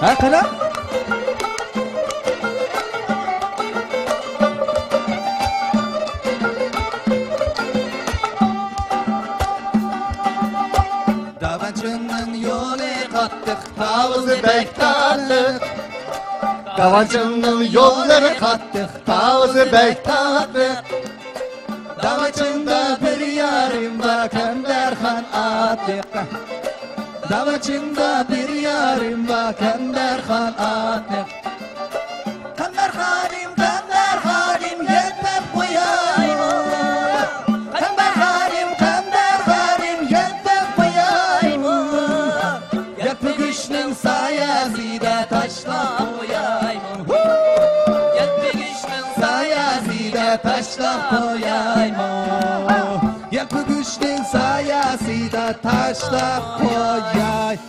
Ha kana? Davancının yolu kattık, tavuzu bek tattık. Davancının yolları kattık, tavuzu bek tattık. Davacında bir yarim var, Kenderhan attık. Davacında bir yarim var, Kenderhan attık. Kenderhanim, Kenderhanim, yetmem koyayım. Kenderhanim, Kenderhanim, yetmem koyayım. Yetmi güçlün sayesinde taşla koyayım. Yetmi güçlün sayesinde taşla koyayım. Yetmi güçlün sayesinde taşla koyayım.